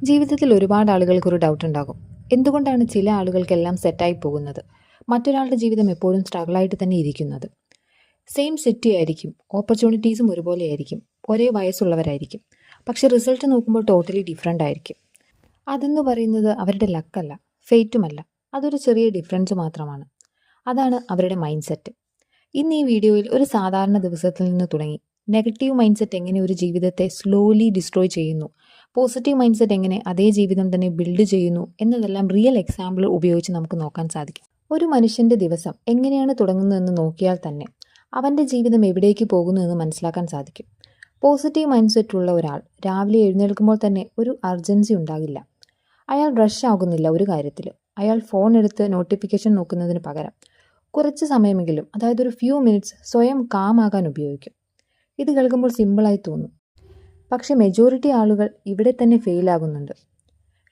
ജീവിതത്തിൽ ഒരുപാട് ആളുകൾക്കൊരു ഡൗട്ട് ഉണ്ടാകും. എന്തുകൊണ്ടാണ് ചില ആളുകൾക്കെല്ലാം സെറ്റായി പോകുന്നത്, മറ്റൊരാളുടെ ജീവിതം എപ്പോഴും സ്ട്രഗിളായിട്ട് തന്നെ ഇരിക്കുന്നത്? സെയിം സിറ്റി ആയിരിക്കും, ഓപ്പർച്യൂണിറ്റീസും ഒരുപോലെ ആയിരിക്കും, ഒരേ വയസ്സുള്ളവരായിരിക്കും, പക്ഷെ റിസൾട്ട് നോക്കുമ്പോൾ ടോട്ടലി ഡിഫറെൻ്റ് ആയിരിക്കും. അതെന്ന് പറയുന്നത് അവരുടെ ലക്കല്ല, ഫെയ്റ്റുമല്ല, അതൊരു ചെറിയ ഡിഫറൻസ് മാത്രമാണ്. അതാണ് അവരുടെ മൈൻഡ് സെറ്റ്. ഇന്ന് ഈ വീഡിയോയിൽ ഒരു സാധാരണ ദിവസത്തിൽ നിന്ന് തുടങ്ങി നെഗറ്റീവ് മൈൻഡ് സെറ്റ് എങ്ങനെ ഒരു ജീവിതത്തെ സ്ലോലി ഡിസ്ട്രോയ് ചെയ്യുന്നു, പോസിറ്റീവ് മൈൻഡ് സെറ്റ് എങ്ങനെ അതേ ജീവിതം തന്നെ ബിൽഡ് ചെയ്യുന്നു എന്നതെല്ലാം റിയൽ എക്സാമ്പിൾ ഉപയോഗിച്ച് നമുക്ക് നോക്കാൻ സാധിക്കും. ഒരു മനുഷ്യൻ്റെ ദിവസം എങ്ങനെയാണ് തുടങ്ങുന്നതെന്ന് നോക്കിയാൽ തന്നെ അവൻ്റെ ജീവിതം എവിടേക്ക് പോകുന്നു എന്ന് മനസ്സിലാക്കാൻ സാധിക്കും. പോസിറ്റീവ് മൈൻഡ് സെറ്റ് ഉള്ള ഒരാൾ രാവിലെ എഴുന്നേൽക്കുമ്പോൾ തന്നെ ഒരു അർജൻസി ഉണ്ടാകില്ല. അയാൾ റഷ് ആകുന്നില്ല ഒരു കാര്യത്തിൽ. അയാൾ ഫോൺ എടുത്ത് നോട്ടിഫിക്കേഷൻ നോക്കുന്നതിന് പകരം കുറച്ച് സമയമെങ്കിലും, അതായത് ഒരു ഫ്യൂ മിനിറ്റ്സ് സ്വയം കാമാകാൻ ഉപയോഗിക്കും. ഇത് കേൾക്കുമ്പോൾ സിമ്പിളായി തോന്നും, പക്ഷെ മെജോറിറ്റി ആളുകൾ ഇവിടെ തന്നെ ഫെയിലാകുന്നുണ്ട്.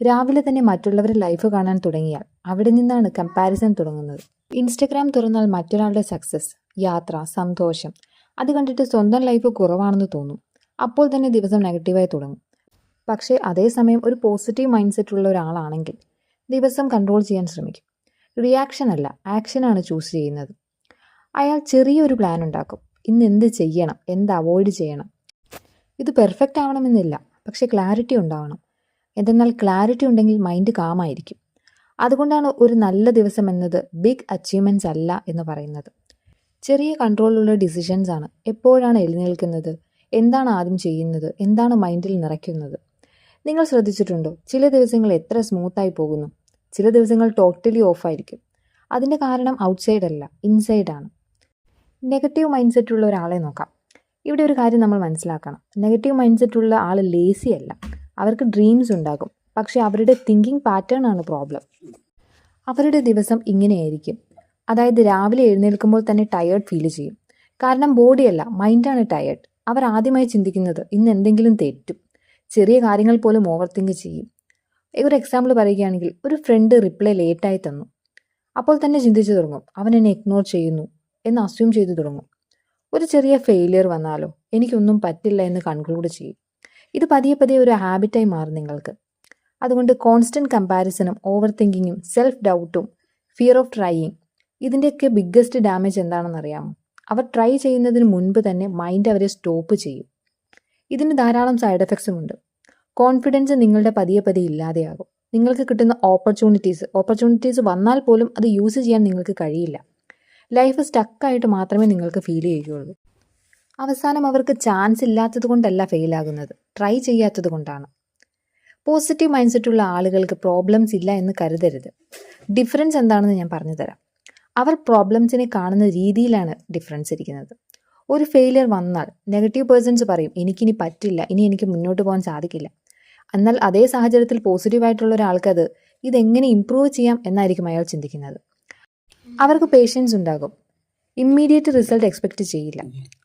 രാവിലെ തന്നെ മറ്റുള്ളവരുടെ ലൈഫ് കാണാൻ തുടങ്ങിയാൽ അവിടെ നിന്നാണ് കമ്പാരിസൺ തുടങ്ങുന്നത്. ഇൻസ്റ്റഗ്രാം തുറന്നാൽ മറ്റൊരാളുടെ സക്സസ്, യാത്ര, സന്തോഷം അത് കണ്ടിട്ട് സ്വന്തം ലൈഫ് കുറവാണെന്ന് തോന്നും. അപ്പോൾ തന്നെ ദിവസം നെഗറ്റീവായി തുടങ്ങും. പക്ഷേ അതേസമയം ഒരു പോസിറ്റീവ് മൈൻഡ് സെറ്റ് ഉള്ള ഒരാളാണെങ്കിൽ ദിവസം കൺട്രോൾ ചെയ്യാൻ ശ്രമിക്കും. റിയാക്ഷൻ അല്ല, ആക്ഷനാണ് ചൂസ് ചെയ്യുന്നത്. അയാൾ ചെറിയൊരു പ്ലാൻ ഉണ്ടാക്കും. ഇന്ന് എന്ത് ചെയ്യണം, എന്ത് അവോയ്ഡ് ചെയ്യണം. ഇത് പെർഫെക്റ്റ് ആവണമെന്നില്ല, പക്ഷെ ക്ലാരിറ്റി ഉണ്ടാവണം. എന്തെന്നാൽ ക്ലാരിറ്റി ഉണ്ടെങ്കിൽ മൈൻഡ് കാമായിരിക്കും. അതുകൊണ്ടാണ് ഒരു നല്ല ദിവസം എന്നത് ബിഗ് അച്ചീവ്മെൻറ്റ്സ് അല്ല എന്ന് പറയുന്നത്. ചെറിയ കൺട്രോളുള്ള ഡിസിഷൻസ് ആണ്. എപ്പോഴാണ് എഴുന്നേൽക്കുന്നത്, എന്താണ് ആദ്യം ചെയ്യുന്നത്, എന്താണ് മൈൻഡിൽ നിറയ്ക്കുന്നത്. നിങ്ങൾ ശ്രദ്ധിച്ചിട്ടുണ്ടോ, ചില ദിവസങ്ങൾ എത്ര സ്മൂത്തായി പോകുന്നു, ചില ദിവസങ്ങൾ ടോട്ടലി ഓഫായിരിക്കും. അതിൻ്റെ കാരണം ഔട്ട്സൈഡ് അല്ല, ഇൻസൈഡാണ്. നെഗറ്റീവ് മൈൻഡ് സെറ്റ് ഉള്ള ഒരാളെ നോക്കാം. ഇവിടെ ഒരു കാര്യം നമ്മൾ മനസ്സിലാക്കണം. നെഗറ്റീവ് മൈൻഡ് സെറ്റ് ഉള്ള ആൾ ലേസി അല്ല. അവർക്ക് ഡ്രീംസ് ഉണ്ടാകും, പക്ഷേ അവരുടെ തിങ്കിങ് പാറ്റേൺ ആണ് പ്രോബ്ലം. അവരുടെ ദിവസം ഇങ്ങനെയായിരിക്കും. അതായത് രാവിലെ എഴുന്നേൽക്കുമ്പോൾ തന്നെ ടയേർഡ് ഫീൽ ചെയ്യും. കാരണം ബോഡിയല്ല, മൈൻഡാണ് ടയേർഡ്. അവർ ആദ്യമായി ചിന്തിക്കുന്നത് ഇന്ന് എന്തെങ്കിലും തെറ്റും. ചെറിയ കാര്യങ്ങൾ പോലും ഓവർ തിങ്ക് ചെയ്യും. ഒരു എക്സാമ്പിൾ പറയുകയാണെങ്കിൽ, ഒരു ഫ്രണ്ട് റിപ്ലൈ ലേറ്റായി തന്നു. അപ്പോൾ തന്നെ ചിന്തിച്ചു തുടങ്ങും, അവൻ എന്നെ ഇഗ്നോർ ചെയ്യുന്നു എന്ന് അസ്യൂം ചെയ്തു തുടങ്ങും. ഒരു ചെറിയ ഫെയിലിയർ വന്നാലോ എനിക്കൊന്നും പറ്റില്ല എന്ന് കൺക്ലൂഡ് ചെയ്യും. ഇത് പതിയെ പതിയെ ഒരു ഹാബിറ്റായി മാറും നിങ്ങൾക്ക്. അതുകൊണ്ട് കോൺസ്റ്റൻറ്റ് കമ്പാരിസണും ഓവർ തിങ്കിങ്ങും സെൽഫ് ഡൗട്ടും ഫിയർ ഓഫ് ട്രൈയിങ്, ഇതിൻ്റെയൊക്കെ ബിഗ്ഗസ്റ്റ് ഡാമേജ് എന്താണെന്ന് അറിയാമോ? അവർ ട്രൈ ചെയ്യുന്നതിന് മുൻപ് തന്നെ മൈൻഡ് അവരെ സ്റ്റോപ്പ് ചെയ്യും. ഇതിന് ധാരാളം സൈഡ് എഫക്ട്സും ഉണ്ട്. കോൺഫിഡൻസ് നിങ്ങളുടെ പതിയെ പതിയെ ഇല്ലാതെയാകും. നിങ്ങൾക്ക് കിട്ടുന്ന ഓപ്പർച്യൂണിറ്റീസ് വന്നാൽ പോലും അത് യൂസ് ചെയ്യാൻ നിങ്ങൾക്ക് കഴിയില്ല. ലൈഫ് സ്റ്റക്കായിട്ട് മാത്രമേ നിങ്ങൾക്ക് ഫീൽ ചെയ്യുകയുള്ളൂ. അവസാനം അവർക്ക് ചാൻസ് ഇല്ലാത്തത് കൊണ്ടല്ല ഫെയിലാകുന്നത്, ട്രൈ ചെയ്യാത്തത് കൊണ്ടാണ്. പോസിറ്റീവ് മൈൻഡ് സെറ്റുള്ള ആളുകൾക്ക് പ്രോബ്ലംസ് ഇല്ല എന്ന് കരുതരുത്. ഡിഫറൻസ് എന്താണെന്ന് ഞാൻ പറഞ്ഞു തരാം. അവർ പ്രോബ്ലംസിനെ കാണുന്ന രീതിയിലാണ് ഡിഫറൻസ് ഇരിക്കുന്നത്. ഒരു ഫെയിലിയർ വന്നാൽ നെഗറ്റീവ് പേഴ്സൺസ് പറയും, എനിക്കിനി പറ്റില്ല, ഇനി എനിക്ക് മുന്നോട്ട് പോകാൻ സാധിക്കില്ല. എന്നാൽ അതേ സാഹചര്യത്തിൽ പോസിറ്റീവായിട്ടുള്ള ഒരാൾക്കത് ഇതെങ്ങനെ ഇമ്പ്രൂവ് ചെയ്യാം എന്നായിരിക്കും അയാൾ ചിന്തിക്കുന്നത്. അവർക്ക് പേഷ്യൻസ് ഉണ്ടാകും. ഇമ്മീഡിയറ്റ് റിസൾട്ട് എക്സ്പെക്റ്റ് ചെയ്യില്ല.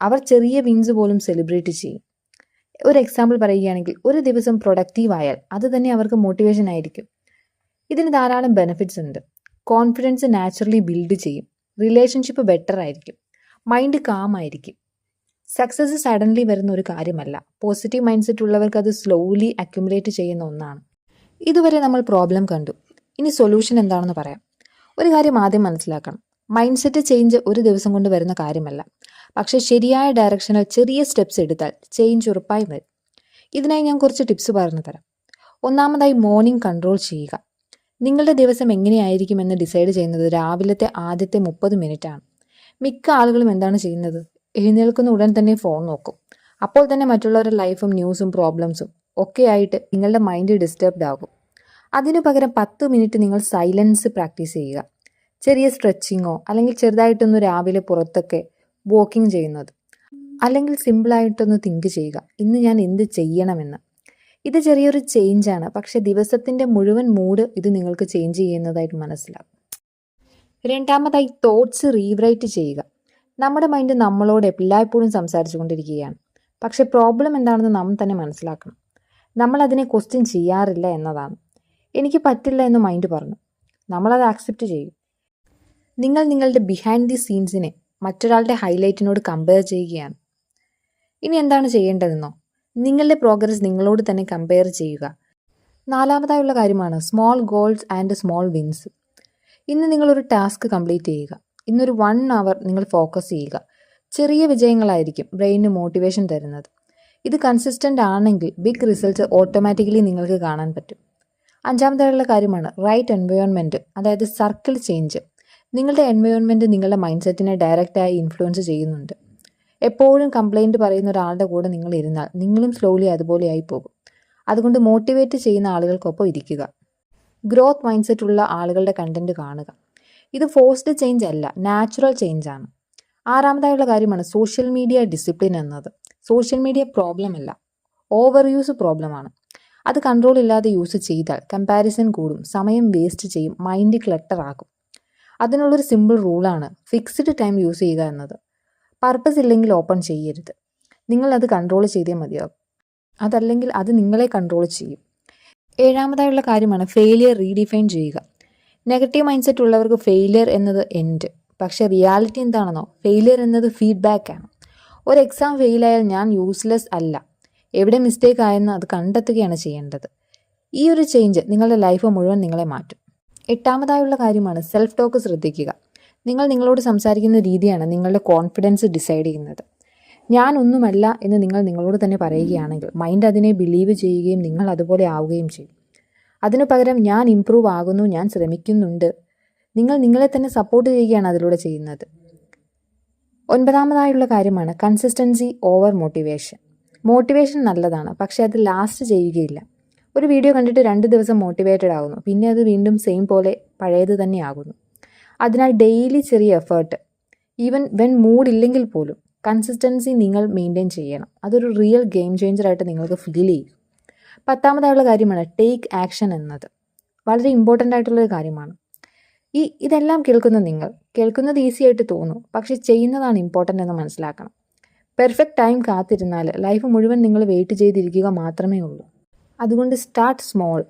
അവർ ചെറിയ വിൻസ് പോലും സെലിബ്രേറ്റ് ചെയ്യും. ഒരു എക്സാമ്പിൾ പറയുകയാണെങ്കിൽ, ഒരു ദിവസം പ്രൊഡക്റ്റീവ് ആയാൽ അത് തന്നെ അവർക്ക് മോട്ടിവേഷൻ ആയിരിക്കും. ഇതിന് ധാരാളം ബെനിഫിറ്റ്സ് ഉണ്ട്. കോൺഫിഡൻസ് നാച്ചുറലി ബിൽഡ് ചെയ്യും. റിലേഷൻഷിപ്പ് ബെറ്റർ ആയിരിക്കും. മൈൻഡ് കാം ആയിരിക്കും. സക്സസ് സഡൻലി വരുന്ന ഒരു കാര്യമല്ല. പോസിറ്റീവ് മൈൻഡ് സെറ്റ് ഉള്ളവർക്ക് അത് സ്ലോലി അക്യുമുലേറ്റ് ചെയ്യുന്ന ഒന്നാണ്. ഇതുവരെ നമ്മൾ പ്രോബ്ലം കണ്ടു. ഇനി സൊല്യൂഷൻ എന്താണെന്ന് പറയാം. ഒരു കാര്യം ആദ്യം മനസ്സിലാക്കണം. മൈൻഡ് സെറ്റ് ചേഞ്ച് ഒരു ദിവസം കൊണ്ട് വരുന്ന കാര്യമല്ല. പക്ഷേ ശരിയായ ഡയറക്ഷനിൽ ചെറിയ സ്റ്റെപ്സ് എടുത്താൽ ചേഞ്ച് ഉറപ്പായി വരും. ഇതിനായി ഞാൻ കുറച്ച് ടിപ്സ് പറഞ്ഞു തരാം. ഒന്നാമതായി, മോർണിംഗ് കൺട്രോൾ ചെയ്യുക. നിങ്ങളുടെ ദിവസം എങ്ങനെയായിരിക്കുമെന്ന് ഡിസൈഡ് ചെയ്യുന്നത് രാവിലത്തെ ആദ്യത്തെ 30 മിനിറ്റാണ്. മിക്ക ആളുകളും എന്താണ് ചെയ്യുന്നത്? എഴുന്നേൽക്കുന്ന ഉടൻ തന്നെ ഫോൺ നോക്കും. അപ്പോൾ തന്നെ മറ്റുള്ളവരുടെ ലൈഫും ന്യൂസും പ്രോബ്ലംസും ഒക്കെ ആയിട്ട് നിങ്ങളുടെ മൈൻഡ് ഡിസ്റ്റർബ്ഡ് ആകും. അതിനു പകരം 10 മിനിറ്റ് നിങ്ങൾ സൈലൻസ് പ്രാക്ടീസ് ചെയ്യുക. ചെറിയ സ്ട്രെച്ചിങ്ങോ അല്ലെങ്കിൽ ചെറുതായിട്ടൊന്ന് രാവിലെ പുറത്തൊക്കെ വാക്കിംഗ് ചെയ്യുന്നത്, അല്ലെങ്കിൽ സിമ്പിളായിട്ടൊന്ന് തിങ്ക് ചെയ്യുക, ഇന്ന് ഞാൻ എന്ത് ചെയ്യണമെന്ന്. ഇത് ചെറിയൊരു ചേഞ്ചാണ്, പക്ഷെ ദിവസത്തിൻ്റെ മുഴുവൻ മൂഡ് ഇത് നിങ്ങൾക്ക് ചേഞ്ച് ചെയ്യുന്നതായിട്ട് മനസ്സിലാകും. രണ്ടാമതായി, തോട്ട്സ് റീറൈറ്റ് ചെയ്യുക. നമ്മുടെ മൈൻഡ് നമ്മളോട് എല്ലായ്പ്പോഴും സംസാരിച്ചു കൊണ്ടിരിക്കുകയാണ്. പക്ഷെ പ്രോബ്ലം എന്താണെന്ന് നാം തന്നെ മനസ്സിലാക്കണം. നമ്മൾ അതിനെ ക്വസ്റ്റ്യൻ ചെയ്യാറില്ല എന്നതാണ്. എനിക്ക് പറ്റില്ല എന്ന് മൈൻഡ് പറഞ്ഞു, നമ്മളത് ആക്സെപ്റ്റ് ചെയ്യും. നിങ്ങൾ നിങ്ങളുടെ ബിഹൈൻഡ് ദി സീൻസിനെ മറ്റൊരാളുടെ ഹൈലൈറ്റിനോട് കമ്പയർ ചെയ്യുകയാണ്. ഇനി എന്താണ് ചെയ്യേണ്ടതെന്നോ? നിങ്ങളുടെ പ്രോഗ്രസ് നിങ്ങളോട് തന്നെ കമ്പയർ ചെയ്യുക. നാലാമതായുള്ള കാര്യമാണ് small goals and small wins. ഇന്ന് നിങ്ങളൊരു ടാസ്ക് കംപ്ലീറ്റ് ചെയ്യുക. ഇന്നൊരു 1 hour നിങ്ങൾ ഫോക്കസ് ചെയ്യുക. ചെറിയ വിജയങ്ങളായിരിക്കും ബ്രെയിനിന് മോട്ടിവേഷൻ തരുന്നത്. ഇത് കൺസിസ്റ്റൻ്റ് ആണെങ്കിൽ ബിഗ് റിസൾട്ട് ഓട്ടോമാറ്റിക്കലി നിങ്ങൾക്ക് കാണാൻ പറ്റും. അഞ്ചാമതായുള്ള കാര്യമാണ് റൈറ്റ് എൻവയോൺമെൻറ്റ്, അതായത് സർക്കിൾ ചേഞ്ച്. നിങ്ങളുടെ എൻവയോൺമെൻറ്റ് നിങ്ങളുടെ മൈൻഡ് സെറ്റിനെ ഡയറക്റ്റായി ഇൻഫ്ലുവൻസ് ചെയ്യുന്നുണ്ട്. എപ്പോഴും കംപ്ലൈൻറ്റ് പറയുന്ന ഒരാളുടെ കൂടെ നിങ്ങൾ ഇരുന്നാൽ നിങ്ങളും സ്ലോലി അതുപോലെയായി പോകും. അതുകൊണ്ട് മോട്ടിവേറ്റ് ചെയ്യുന്ന ആളുകൾക്കൊപ്പം ഇരിക്കുക. ഗ്രോത്ത് മൈൻഡ് സെറ്റ് ഉള്ള ആളുകളുടെ കണ്ടന്റ് കാണുക. ഇത് ഫോഴ്സ്ഡ് ചേഞ്ച് അല്ല, നാച്ചുറൽ ചേഞ്ച് ആണ്. ആറാമതായുള്ള കാര്യമാണ് സോഷ്യൽ മീഡിയ ഡിസിപ്ലിൻ എന്നത്. സോഷ്യൽ മീഡിയ പ്രോബ്ലം അല്ല, ഓവർ യൂസ് പ്രോബ്ലമാണ്. അത് കൺട്രോൾ ഇല്ലാതെ യൂസ് ചെയ്താൽ കമ്പാരിസൺ കൂടും, സമയം വേസ്റ്റ് ചെയ്യും, മൈൻഡ് ക്ലട്ടർ ആകും. അതിനുള്ളൊരു സിമ്പിൾ റൂളാണ് ഫിക്സ്ഡ് ടൈം യൂസ് ചെയ്യുക എന്നത്. പർപ്പസ് ഇല്ലെങ്കിൽ ഓപ്പൺ ചെയ്യരുത്. നിങ്ങളത് കൺട്രോൾ ചെയ്തേ മതിയാകും. അതല്ലെങ്കിൽ അത് നിങ്ങളെ കൺട്രോൾ ചെയ്യും. ഏഴാമതായുള്ള കാര്യമാണ് ഫെയിലിയർ റീഡിഫൈൻ ചെയ്യുക. നെഗറ്റീവ് മൈൻഡ് സെറ്റ് ഉള്ളവർക്ക് ഫെയിലിയർ എന്നത് എൻഡ്. പക്ഷേ റിയാലിറ്റി എന്താണെന്നോ, ഫെയിലിയർ എന്നത് ഫീഡ്ബാക്ക് ആണ്. ഒരു എക്സാം ഫെയിലായാൽ ഞാൻ യൂസ്ലെസ് അല്ല, എവിടെ മിസ്റ്റേക്ക് ആയെന്ന് അത് കണ്ടെത്തുകയാണ് ചെയ്യേണ്ടത്. ഈ ഒരു ചേഞ്ച് നിങ്ങളുടെ ലൈഫ് മുഴുവൻ നിങ്ങളെ മാറ്റും. എട്ടാമതായുള്ള കാര്യമാണ് സെൽഫ് ടോക്ക് ശ്രദ്ധിക്കുക. നിങ്ങൾ നിങ്ങളോട് സംസാരിക്കുന്ന രീതിയാണ് നിങ്ങളുടെ കോൺഫിഡൻസ് ഡിസൈഡ് ചെയ്യുന്നത്. ഞാൻ ഒന്നുമല്ല എന്ന് നിങ്ങൾ നിങ്ങളോട് തന്നെ പറയുകയാണെങ്കിൽ മൈൻഡ് അതിനെ ബിലീവ് ചെയ്യുകയും നിങ്ങൾ അതുപോലെ ആവുകയും ചെയ്യും. അതിനു പകരം ഞാൻ ഇംപ്രൂവ് ആകുന്നു, ഞാൻ ശ്രമിക്കുന്നുണ്ട്, നിങ്ങൾ നിങ്ങളെ തന്നെ സപ്പോർട്ട് ചെയ്യുകയാണ് അതിലൂടെ ചെയ്യുന്നത്. ഒൻപതാമതായുള്ള കാര്യമാണ് കൺസിസ്റ്റൻസി ഓവർ മോട്ടിവേഷൻ. മോട്ടിവേഷൻ നല്ലതാണ്, പക്ഷേ അത് ലാസ്റ്റ് ചെയ്യുകയില്ല. ഒരു വീഡിയോ കണ്ടിട്ട് 2 ദിവസം മോട്ടിവേറ്റഡ് ആകുന്നു, പിന്നെ അത് വീണ്ടും സെയിം പോലെ പഴയത് തന്നെ ആകുന്നു. അതിനാൽ ഡെയിലി ചെറിയ എഫേർട്ട്, ഈവൻ വെൻ മൂഡ് ഇല്ലെങ്കിൽ പോലും കൺസിസ്റ്റൻസി നിങ്ങൾ മെയിൻറ്റെയിൻ ചെയ്യണം. അതൊരു റിയൽ ഗെയിം ചേഞ്ചറായിട്ട് നിങ്ങൾക്ക് ഫീൽ ചെയ്യും. പത്താമതായുള്ള കാര്യമാണ് ടേക്ക് ആക്ഷൻ എന്നത്. വളരെ ഇമ്പോർട്ടൻ്റ് ആയിട്ടുള്ളൊരു കാര്യമാണ്. ഇതെല്ലാം കേൾക്കുന്നത് ഈസി ആയിട്ട് തോന്നും, പക്ഷെ ചെയ്യുന്നതാണ് ഇമ്പോർട്ടൻ്റ് എന്ന് മനസ്സിലാക്കണം. പെർഫെക്റ്റ് ടൈം കാത്തിരുന്നാൽ ലൈഫ് മുഴുവൻ നിങ്ങൾ വെയിറ്റ് ചെയ്തിരിക്കുക മാത്രമേ ഉള്ളൂ. അതുകൊണ്ട് സ്റ്റാർട്ട് സ്മോൾ.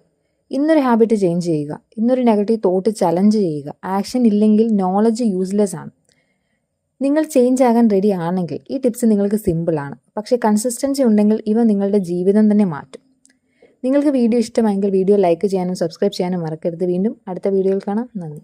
ഇന്നൊരു ഹാബിറ്റ് ചേഞ്ച് ചെയ്യുക. ഇന്നൊരു നെഗറ്റീവ് തോട്ട് ചലഞ്ച് ചെയ്യുക. ആക്ഷൻ ഇല്ലെങ്കിൽ നോളജ് യൂസ്ലെസ് ആണ്. നിങ്ങൾ ചേഞ്ച് ആകാൻ റെഡി ആണെങ്കിൽ ഈ ടിപ്സ് നിങ്ങൾക്ക് സിമ്പിളാണ്, പക്ഷേ കൺസിസ്റ്റൻസി ഉണ്ടെങ്കിൽ ഇവ നിങ്ങളുടെ ജീവിതം തന്നെ മാറ്റും. നിങ്ങൾക്ക് വീഡിയോ ഇഷ്ടമായെങ്കിൽ വീഡിയോ ലൈക്ക് ചെയ്യാനും സബ്സ്ക്രൈബ് ചെയ്യാനും മറക്കരുത്. വീണ്ടും അടുത്ത വീഡിയോയിൽ കാണാം. നന്ദി.